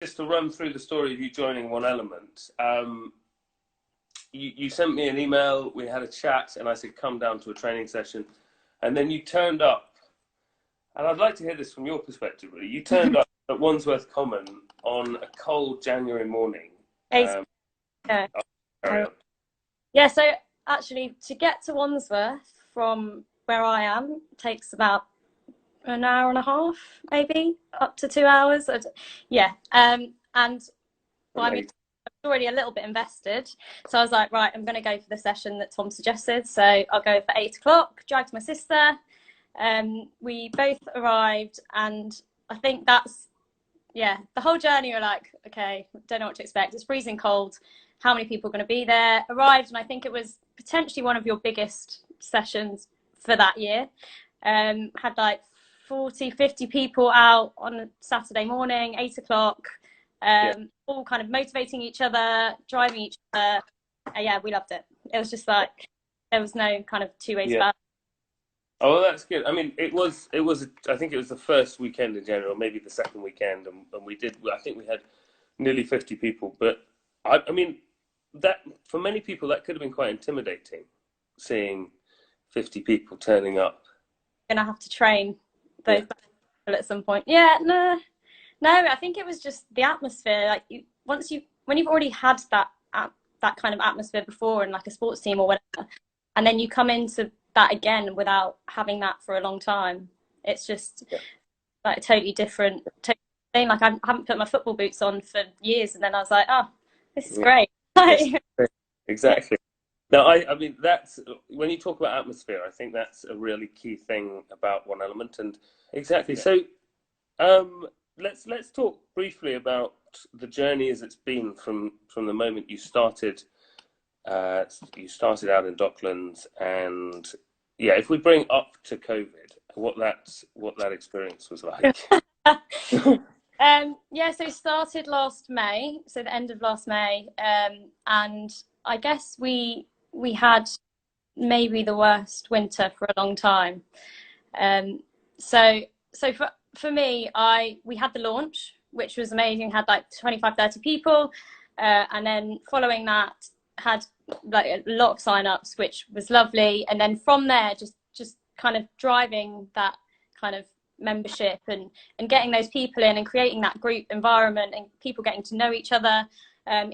just to run through the story of you joining One Element. You sent me an email, we had a chat, and I said, come down to a training session. And then you turned up, and I'd like to hear this from your perspective, really. You turned up at Wandsworth Common on a cold January morning. Yeah. Yeah, so actually to get to Wandsworth from where I am takes about an hour and a half, maybe up to 2 hours. Yeah. And well, I mean, I was already a little bit invested. So I was like, right, I'm going to go for the session that Tom suggested. So I'll go for 8 o'clock, dragged my sister. We both arrived, and I think that's, yeah, the whole journey we're like, okay, don't know what to expect. It's freezing cold. How many people are going to be there? Arrived, and I think it was potentially one of your biggest sessions for that year. Had like 40, 50 people out on a Saturday morning, 8 o'clock, all kind of motivating each other, driving each other. Yeah, we loved it. It was just like, there was no kind of two ways about it. Oh, well, that's good. I mean, I think it was the first weekend in January, or maybe the second weekend, and I think we had nearly 50 people. But I mean, that for many people, that could have been quite intimidating, seeing 50 people turning up. Gonna have to train those people at some point. Yeah, no, I think it was just the atmosphere. Like when you've already had that kind of atmosphere before in like a sports team or whatever, and then you come into that again without having that for a long time, it's just like a totally different thing. Like I haven't put my football boots on for years, and then I was like, oh, this is great. Exactly. Now, I mean, that's when you talk about atmosphere, I think that's a really key thing about One Element, and exactly. So, let's talk briefly about the journey as it's been from the moment you started. You started out in Docklands, and if we bring up to COVID, what that experience was like. So it started last May, so the end of last May, and I guess we had maybe the worst winter for a long time. So for me, we had the launch, which was amazing, had like 25, 30 people, and then following that had like a lot of sign-ups, which was lovely. And then from there, just kind of driving that kind of membership and getting those people in and creating that group environment and people getting to know each other. At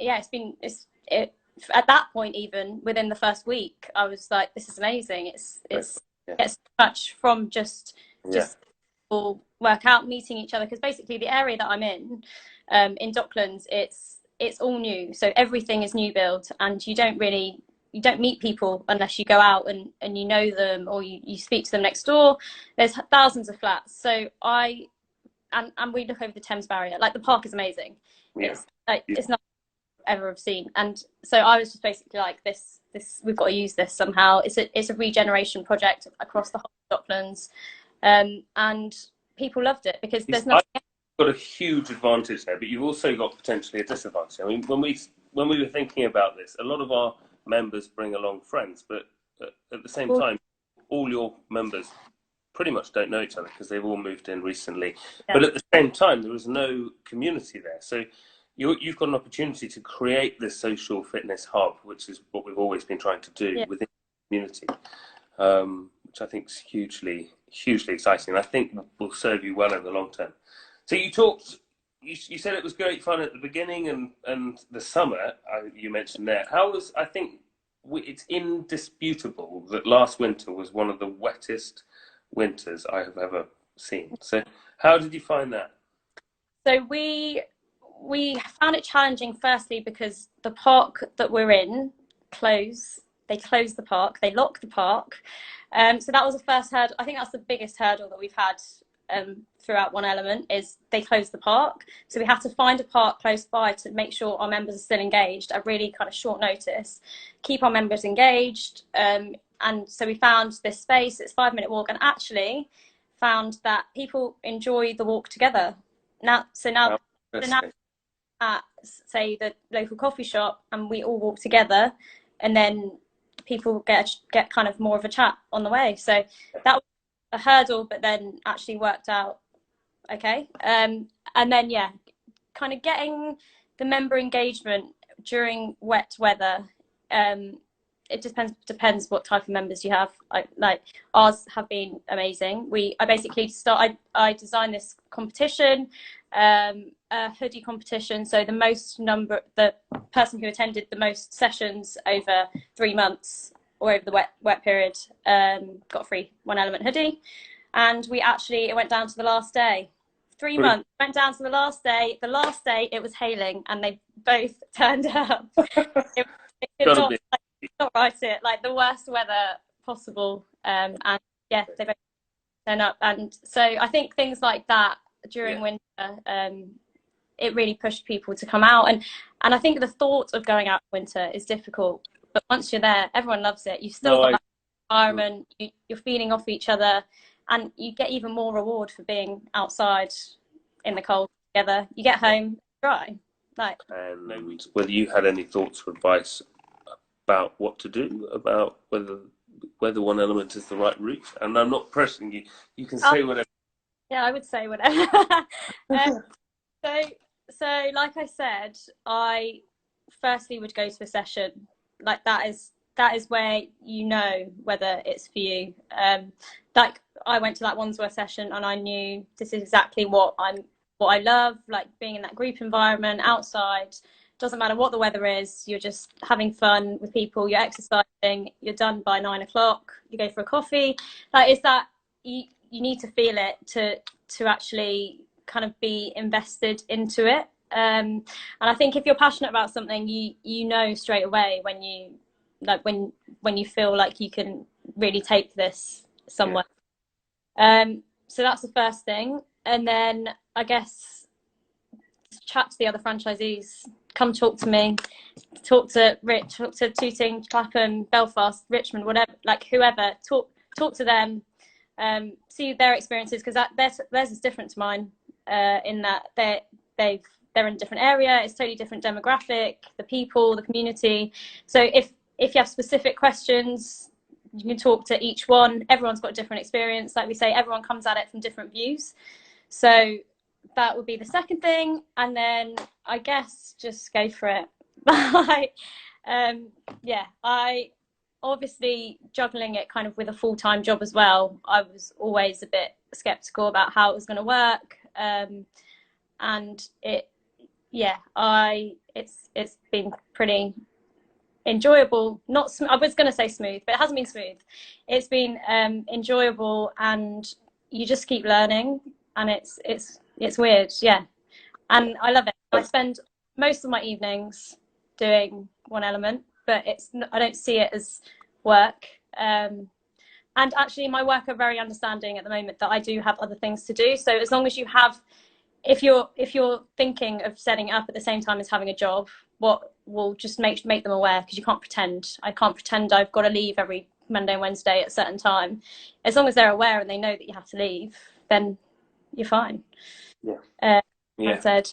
that point, even within the first week, I was like, this is amazing. It's so much from just people work out, meeting each other, because basically the area that I'm in Docklands, it's all new, so everything is new build, and you don't meet people unless you go out and you know them, or you speak to them next door. There's thousands of flats, so and we look over the Thames barrier. Like the park is amazing. It's like it's not ever have seen, and so I was just basically like, this we've got to use this somehow. It's a regeneration project across the whole of Docklands, and people loved it because there's nothing. Got a huge advantage there, but you've also got potentially a disadvantage. I mean, when we were thinking about this, a lot of our members bring along friends, but at the same time, all your members pretty much don't know each other because they've all moved in recently. But at the same time, there is no community there. So you've got an opportunity to create this social fitness hub, which is what we've always been trying to do within the community, which I think is hugely, hugely exciting. And I think will serve you well in the long term. So you said it was great fun at the beginning and the summer, you mentioned there. I think it's indisputable that last winter was one of the wettest winters I have ever seen. So how did you find that? So we found it challenging, firstly, because the park that we're in they close the park, they lock the park. So that was the first hurdle. I think that's the biggest hurdle that we've had throughout One Element, is they closed the park. So we have to find a park close by to make sure our members are still engaged at really kind of short notice, keep our members engaged. And so we found this space, it's 5-minute walk, and actually found that people enjoy the walk together. Now at, say, the local coffee shop, and we all walk together, and then people get kind of more of a chat on the way. So that was a hurdle, but then actually worked out okay. And then kind of getting the member engagement during wet weather. It depends what type of members you have. Like ours have been amazing. I basically I designed this competition, a hoodie competition. So the person who attended the most sessions over 3 months or over the wet period got a free One Element hoodie. And it went down to the last day. 3 months went down to the last day. The last day it was hailing, and they both turned up. They could not write it, like the worst weather possible. And yeah, they both turned up. And so I think things like that during winter, it really pushed people to come out. And I think the thought of going out in winter is difficult, but once you're there, everyone loves it. You've still got that environment. You're feeding off each other, and you get even more reward for being outside in the cold together. You get home dry. Like, and whether you had any thoughts or advice about what to do, about whether One Element is the right route. And I'm not pressing you. You can say whatever. Yeah, I would say whatever. So like I said, I firstly would go to a session. Like that is where you know whether it's for you. Like I went to that Wandsworth session and I knew this is exactly what I love, like being in that group environment outside. Doesn't matter what the weather is, you're just having fun with people, you're exercising, you're done by 9 o'clock, you go for a coffee. Like, is that you need to feel it to actually kind of be invested into it. And I think if you're passionate about something, you know straight away when you feel like you can really take this somewhere. So that's the first thing. And then I guess chat to the other franchisees, come talk to me, talk to Rich, talk to Tooting, Clapham, Belfast, Richmond, whatever, like whoever, talk to them, see their experiences, because theirs is different to mine, in that they're in a different area, it's totally different demographic, the people, the community. So if you have specific questions, you can talk to each one. Everyone's got a different experience. Like we say, everyone comes at it from different views. So that would be the second thing. And then I guess just go for it. I obviously juggling it kind of with a full-time job as well. I was always a bit skeptical about how it was going to work. And it's been pretty enjoyable. I was going to say smooth, but it hasn't been smooth. It's been enjoyable, and you just keep learning, and it's weird, yeah. And I love it. I spend most of my evenings doing One Element, but I don't see it as work. And actually, my work are very understanding at the moment that I do have other things to do. So as long as you have, if you're thinking of setting it up at the same time as having a job, what will just make them aware, because you can't pretend. I can't pretend I've got to leave every Monday and Wednesday at a certain time. As long as they're aware and they know that you have to leave, then you're fine. Yeah. I said.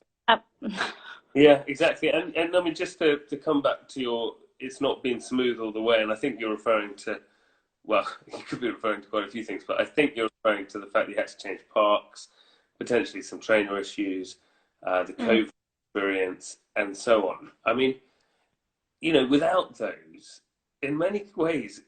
Yeah, exactly. And I mean, just to come back to it's not been smooth all the way, and I think you're referring to, well, you could be referring to quite a few things, but I think you're referring to the fact that you had to change parks, potentially some trainer issues, the COVID experience, and so on. I mean, without those, in many ways,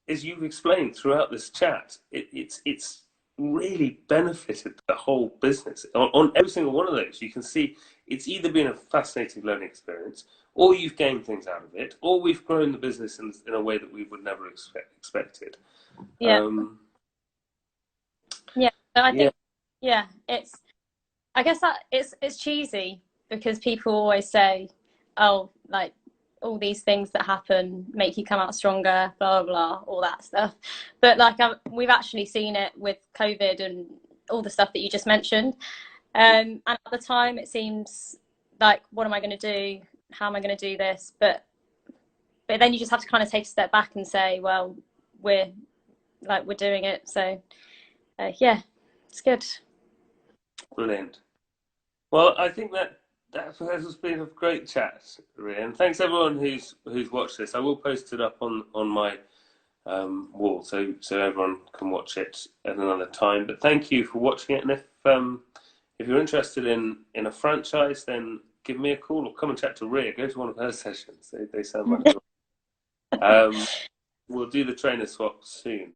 as you've explained throughout this chat, it's really benefited the whole business. On every single one of those, you can see it's either been a fascinating learning experience, or you've gained things out of it, or we've grown the business in a way that we would never expected. Yeah. So I think, I guess that it's cheesy, because people always say, oh, like, all these things that happen make you come out stronger, blah, blah, blah, all that stuff. But like, we've actually seen it with COVID and all the stuff that you just mentioned. And at the time, it seems like, what am I going to do? How am I going to do this? But then you just have to kind of take a step back and say, well, we're doing it. So it's good. Brilliant. Well, I think that has been a great chat, Rhea, and thanks everyone who's watched this. I will post it up on my wall, so everyone can watch it at another time. But thank you for watching it, and if you're interested in a franchise, then give me a call or come and chat to Rhea. Go to one of her sessions. They sound like we'll do the trainer swap soon.